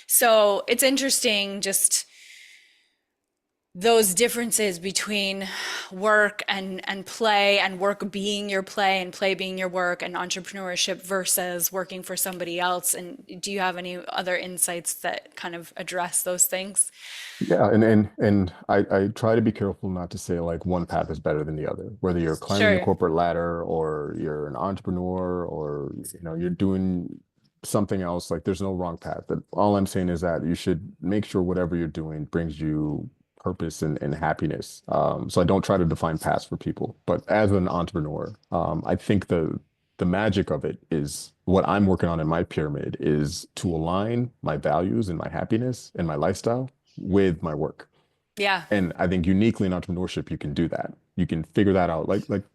So it's interesting just those differences between work and play, and work being your play and play being your work, and entrepreneurship versus working for somebody else. And do you have any other insights that kind of address those things? Yeah, and I try to be careful not to say like one path is better than the other, whether you're climbing the Sure. corporate ladder or you're an entrepreneur or you're doing something else, like there's no wrong path. But all I'm saying is that you should make sure whatever you're doing brings you purpose and happiness. So I don't try to define paths for people, but as an entrepreneur, I think the magic of it is what I'm working on in my pyramid is to align my values and my happiness and my lifestyle with my work. Yeah. And I think uniquely in entrepreneurship, you can do that. You can figure that out.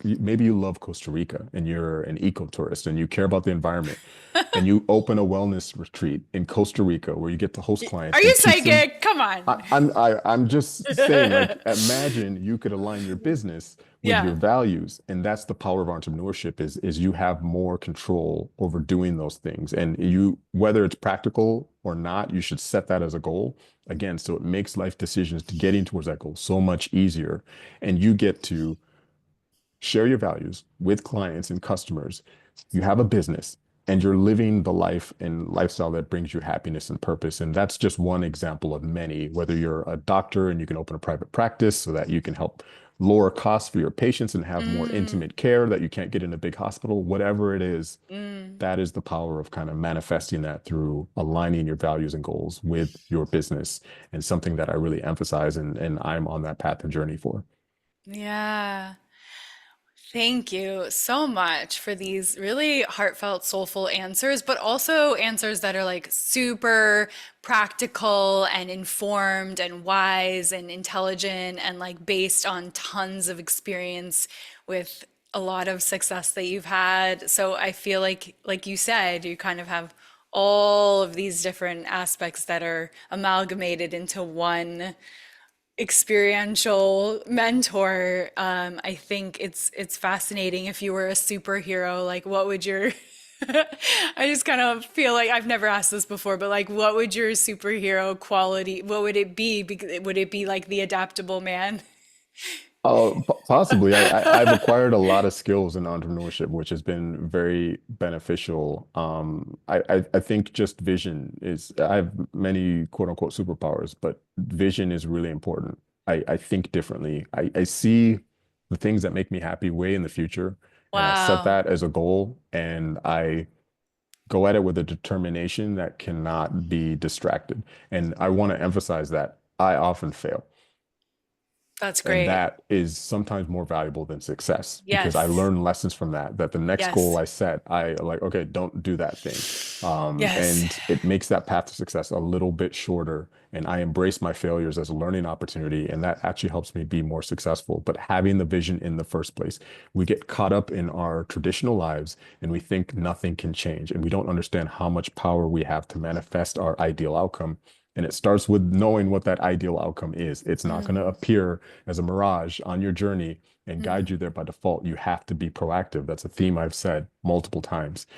Maybe you love Costa Rica and you're an eco-tourist and you care about the environment and you open a wellness retreat in Costa Rica where you get to host Are clients you and teach them. psychic? Come on. I'm just saying, like, imagine you could align your business with your Yeah. values, and that's the power of entrepreneurship is you have more control over doing those things. And you, whether it's practical or not, you should set that as a goal. Again, so it makes life decisions to getting towards that goal so much easier. And you get to share your values with clients and customers. You have a business and you're living the life and lifestyle that brings you happiness and purpose. And that's just one example of many, whether you're a doctor and you can open a private practice so that you can help lower costs for your patients and have more Mm, intimate care that you can't get in a big hospital, whatever it is, mm. that is the power of kind of manifesting that through aligning your values and goals with your business and something that I really emphasize and I'm on that path and journey for. Yeah. Thank you so much for these really heartfelt, soulful answers, but also answers that are like super practical and informed and wise and intelligent and like based on tons of experience with a lot of success that you've had. So I feel like you said, you kind of have all of these different aspects that are amalgamated into one experiential mentor. I think it's fascinating. If you were a superhero, like what would your I just kind of feel like I've never asked this before, but like what would your superhero quality, what would it be? Would it be like the adaptable man? Possibly. I've acquired a lot of skills in entrepreneurship, which has been very beneficial. I think just vision is, I have many quote unquote superpowers, but vision is really important. I think differently. I see the things that make me happy way in the future, and I set Wow, that as a goal, and I go at it with a determination that cannot be distracted. And I want to emphasize that I often fail. that's And great. that is sometimes more valuable than success because I Yes, learn lessons from that. That the next goal yes, I set, I like, okay, don't do that thing. yes. And it makes that path to success a little bit shorter. And I embrace my failures as a learning opportunity. And that actually helps me be more successful. But having the vision in the first place, we get caught up in our traditional lives and we think nothing can change. And we don't understand how much power we have to manifest our ideal outcome. And it starts with knowing what that ideal outcome is. It's not going to Mm, appear as a mirage on your journey and mm. guide you there by default. You have to be proactive. That's a theme I've said multiple times.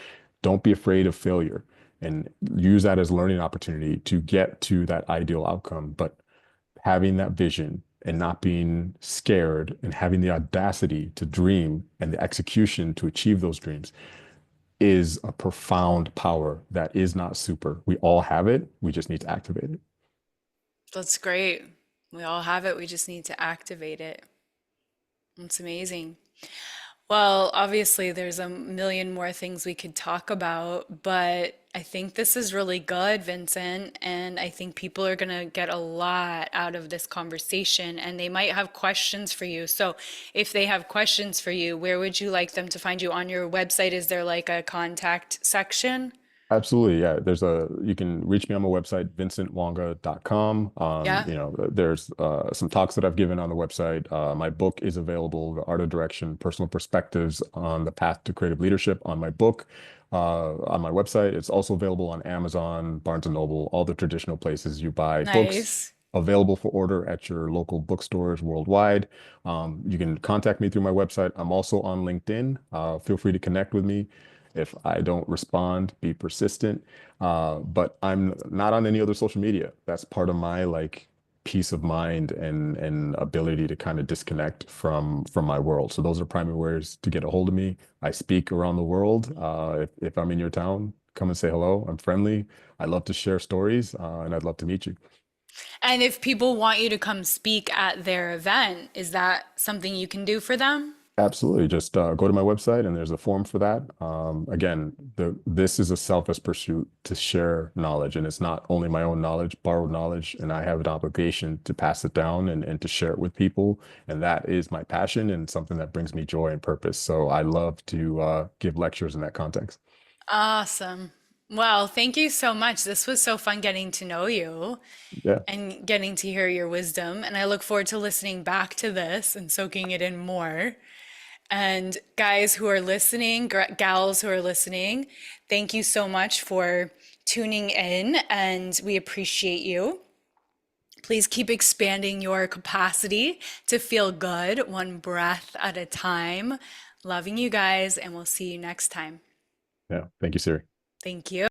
Don't be afraid of failure and use that as learning opportunity to get to that ideal outcome. But having that vision and not being scared and having the audacity to dream and the execution to achieve those dreams is a profound power that is not super. We all have it. We just need to activate it. That's great. We all have it. We just need to activate it. That's amazing. Well, obviously, there's a million more things we could talk about, but I think this is really good, Vincent. And I think people are going to get a lot out of this conversation and they might have questions for you. So, if they have questions for you, where would you like them to find you? On your website, is there like a contact section? Absolutely. Yeah. You can reach me on my website, vincentwanga.com. Yeah. There's some talks that I've given on the website. My book is available, The Art of Direction, Personal Perspectives on the Path to Creative Leadership on my book, on my website. It's also available on Amazon, Barnes and Noble, all the traditional places you buy books. Nice. Available for order at your local bookstores worldwide. You can contact me through my website. I'm also on LinkedIn. Feel free to connect with me. If I don't respond, be persistent. But I'm not on any other social media. That's part of my like peace of mind and ability to kind of disconnect from my world. So those are primary ways to get a hold of me. I speak around the world. If I'm in your town, come and say hello. I'm friendly. I love to share stories, and I'd love to meet you. And if people want you to come speak at their event, is that something you can do for them? Absolutely. Just go to my website and there's a form for that. Again, this is a selfless pursuit to share knowledge, and it's not only my own knowledge, borrowed knowledge, and I have an obligation to pass it down and to share it with people. And that is my passion and something that brings me joy and purpose. So I love to give lectures in that context. Awesome. Well, thank you so much. This was so fun getting to know you Yeah. and getting to hear your wisdom. And I look forward to listening back to this and soaking it in more. And guys who are listening, gals who are listening, thank you so much for tuning in, and we appreciate you. Please keep expanding your capacity to feel good, one breath at a time. Loving you guys, and we'll see you next time. Yeah. Thank you, Siri. Thank you.